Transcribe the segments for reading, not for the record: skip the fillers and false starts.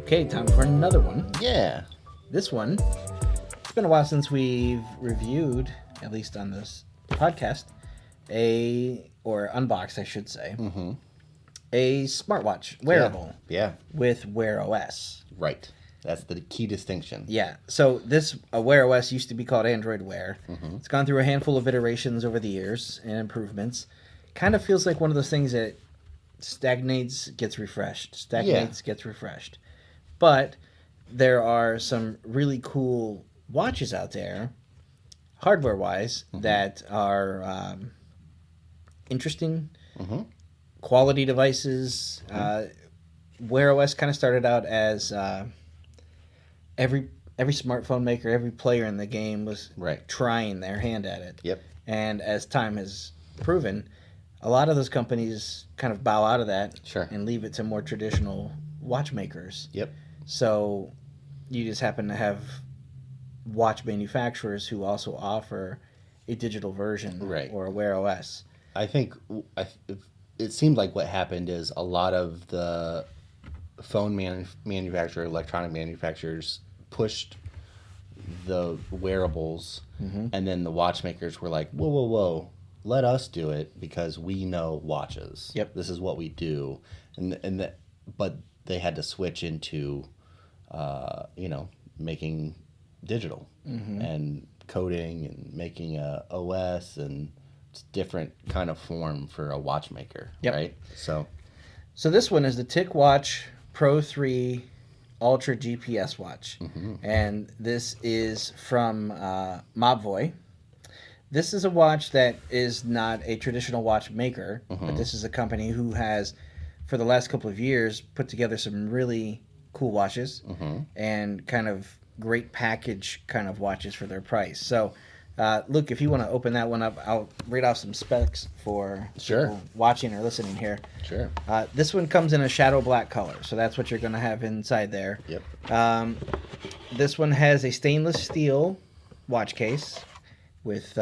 Okay, time for another one. Yeah. This one, it's been a while since we've reviewed, at least on this podcast, or unboxed, I should say, a smartwatch wearable. Yeah. With Wear OS. Right. That's the key distinction. Yeah. So this Wear OS used to be called Android Wear. It's gone through a handful of iterations over the years and improvements. Kind of feels like one of those things that stagnates, gets refreshed. Gets refreshed. But there are some really cool watches out there, hardware-wise, that are interesting, quality devices. Wear OS kind of started out as every smartphone maker, every player in the game was trying their hand at it. Yep. And as time has proven, a lot of those companies kind of bow out of that and leave it to more traditional watchmakers. Yep. So you just happen to have watch manufacturers who also offer a digital version or a Wear OS. I think it seemed like what happened is a lot of the phone manufacturer, electronic manufacturers pushed the wearables, and then the watchmakers were like, whoa, let us do it because we know watches. Yep. This is what we do. But they had to switch into, making digital and coding and making a OS, and it's different kind of form for a watchmaker, right? So this one is the TicWatch Pro 3 Ultra GPS watch, and this is from Mobvoi. This is a watch that is not a traditional watch maker, but this is a company who has, for the last couple of years, put together some really cool watches and kind of great package kind of watches for their price. So, Luke, if you want to open that one up, I'll read off some specs for people watching or listening here. Sure. This one comes in a shadow black color, so that's what you're going to have inside there. Yep. This one has a stainless steel watch case with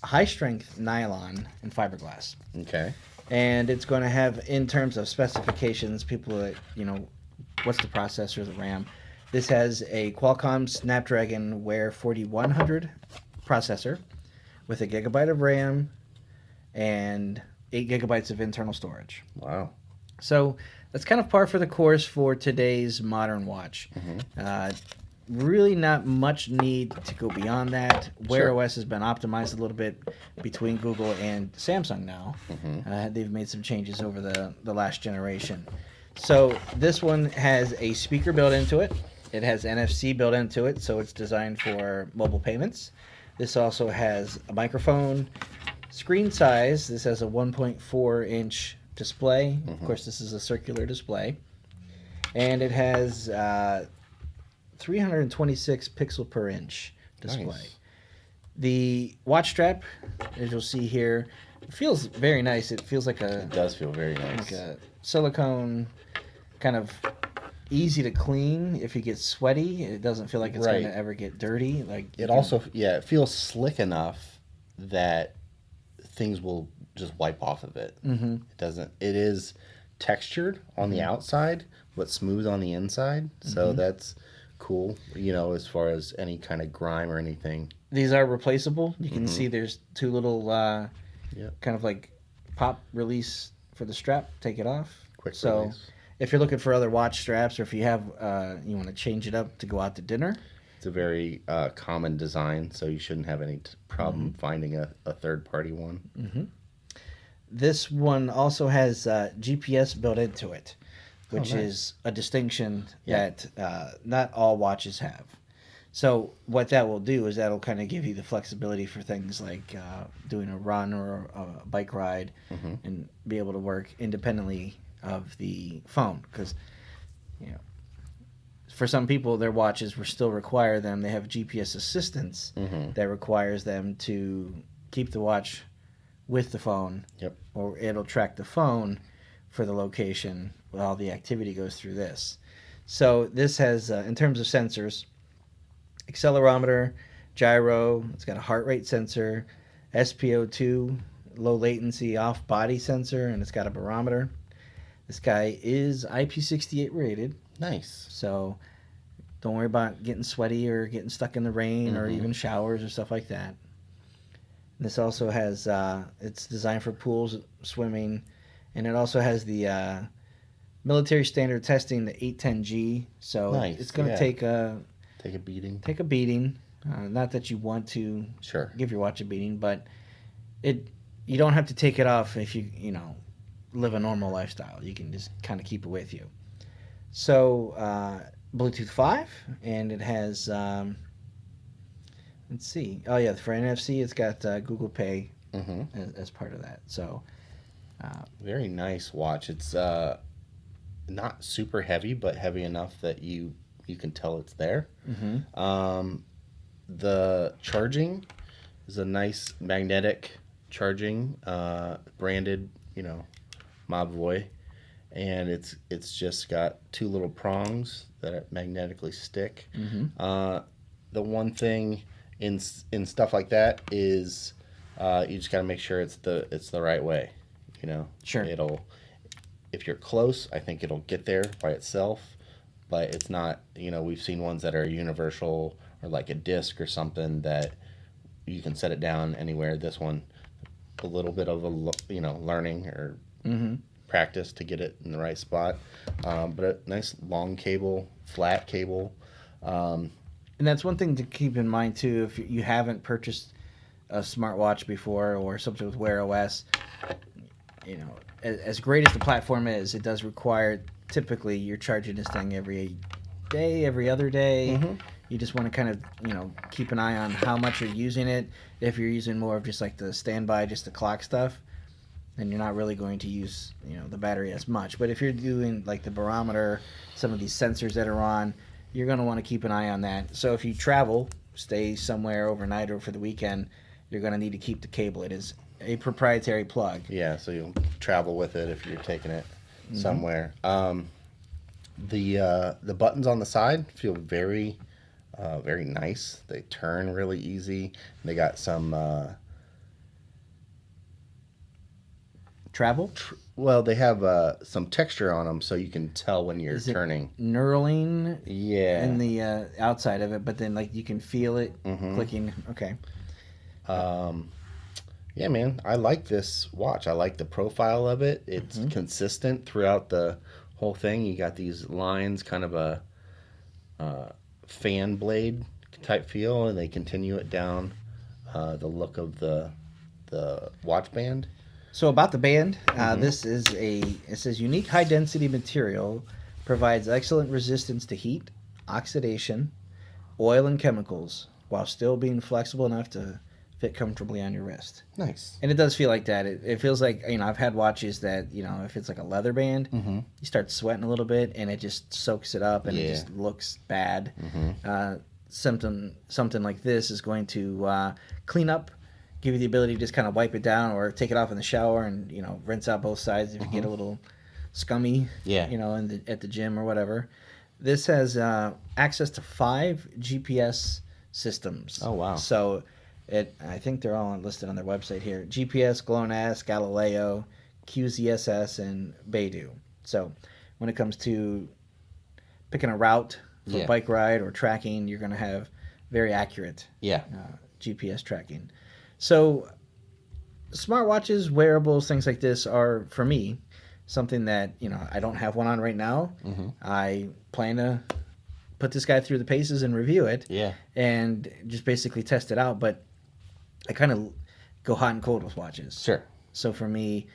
high-strength nylon and fiberglass. Okay. And it's going to have, in terms of specifications, people that, what's the processor, the RAM. This has a Qualcomm Snapdragon Wear 4100 processor with 1 gigabyte of RAM and 8 gigabytes of internal storage. Wow. So that's kind of par for the course for today's modern watch. Really not much need to go beyond that. Wear OS has been optimized a little bit between Google and Samsung now. They've made some changes over the last generation. So this one has a speaker built into it. It has NFC built into it, so it's designed for mobile payments. This also has a microphone. Screen size, this has a 1.4-inch display. Of course, this is a circular display. And it has 326 pixel per inch display. Nice. The watch strap, as you'll see here, feels very nice. It feels like It does feel very nice. Like a silicone, kind of easy to clean. If you get sweaty, it doesn't feel like it's going to ever get dirty. It feels slick enough that things will just wipe off of it. It doesn't. It is textured on the outside, but smooth on the inside. So that's cool. As far as any kind of grime or anything. These are replaceable. You can see there's two little kind of like pop release for the strap. Take it off. Quick so release. If you're looking for other watch straps, or if you have you want to change it up to go out to dinner, it's a very common design, so you shouldn't have any problem finding a third-party one. This one also has GPS built into it, which is a distinction that not all watches have. So what that will do is that'll kind of give you the flexibility for things like doing a run or a bike ride and be able to work independently of the phone, because for some people their watches will still require them. They have GPS assistance that requires them to keep the watch with the phone, or it'll track the phone for the location while the activity goes through this. So this has, in terms of sensors, accelerometer, gyro, it's got a heart rate sensor, SpO2, low latency off-body sensor, and it's got a barometer. This guy is IP68 rated. Nice. So don't worry about getting sweaty or getting stuck in the rain or even showers or stuff like that. This also has, it's designed for pools, swimming, and it also has the military standard testing, the 810G. So Nice, it's going to yeah. take a beating. a beating. Not that you want to give your watch a beating, but you don't have to take it off if you live a normal lifestyle. You can just kind of keep it with you. So Bluetooth 5, and it has let's see. Oh yeah, for NFC, it's got Google Pay as part of that. So very nice watch. It's not super heavy, but heavy enough that you can tell it's there. The charging is a nice magnetic charging, branded, Mobvoi, and it's just got two little prongs that magnetically stick. The one thing in stuff like that is you just got to make sure it's the right way. Sure. If you're close, I think it'll get there by itself, but it's not. We've seen ones that are universal or like a disc or something that you can set it down anywhere. This one, a little bit of a learning or practice to get it in the right spot, but a nice long cable, flat cable. And that's one thing to keep in mind too. If you haven't purchased a smartwatch before or something with Wear OS, as great as the platform is, it does require typically you're charging this thing every day, every other day. You just want to kind of keep an eye on how much you're using it. If you're using more of just like the standby, just the clock stuff, then you're not really going to use the battery as much. But if you're doing like the barometer, some of these sensors that are on, you're going to want to keep an eye on that. So if you travel, stay somewhere overnight or for the weekend, you're going to need to keep the cable. It is a proprietary plug. Yeah, so you'll travel with it if you're taking it somewhere. The buttons on the side feel very very nice. They turn really easy. They got some travel. Well, they have some texture on them, so you can tell when you're turning. Knurling. Yeah. In the outside of it, but then like you can feel it clicking. Okay. Yeah, man, I like this watch. I like the profile of it. It's consistent throughout the whole thing. You got these lines, kind of a fan blade type feel, and they continue it down the look of the watch band. So about the band, this is it says unique high density material, provides excellent resistance to heat, oxidation, oil, and chemicals, while still being flexible enough to fit comfortably on your wrist. Nice. And it does feel like that. It feels like, I've had watches that, if it's like a leather band, you start sweating a little bit and it just soaks it up and it just looks bad. Something like this is going to clean up, give you the ability to just kind of wipe it down or take it off in the shower and, rinse out both sides if you get a little scummy, at the gym or whatever. This has access to 5 GPS systems. Oh, wow. So I think they're all listed on their website here. GPS, GLONASS, Galileo, QZSS, and Beidou. So when it comes to picking a route for a bike ride or tracking, you're going to have very accurate GPS tracking. So smartwatches, wearables, things like this are, for me, something that, I don't have one on right now. I plan to put this guy through the paces and review it and just basically test it out. But I kind of go hot and cold with watches. Sure. So for me,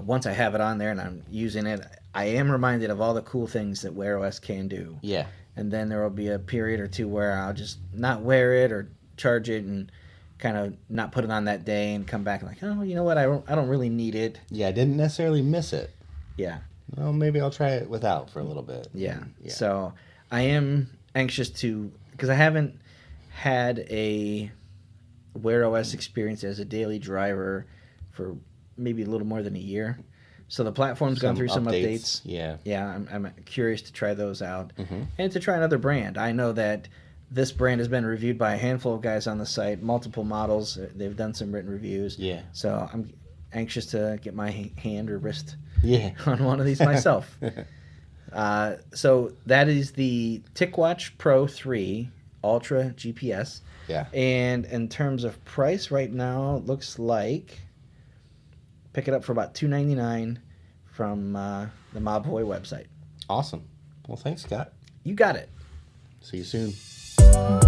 once I have it on there and I'm using it, I am reminded of all the cool things that Wear OS can do. Yeah. And then there will be a period or two where I'll just not wear it or charge it and kind of not put it on that day and come back and like, oh, you know what? I don't really need it. Yeah, I didn't necessarily miss it. Yeah. Well, maybe I'll try it without for a little bit. Yeah. So I am anxious to, because I haven't had a Wear OS experience as a daily driver for maybe a little more than a year. So the platform's gone through some updates. Yeah, I'm curious to try those out and to try another brand. I know that this brand has been reviewed by a handful of guys on the site, multiple models. They've done some written reviews. Yeah. So I'm anxious to get my hand or wrist on one of these myself. So that is the TicWatch Pro 3 Ultra GPS. Yeah. And in terms of price right now, it looks like pick it up for about $299 from the Mobvoi website. Awesome. Well, thanks, Scott. You got it. See you soon.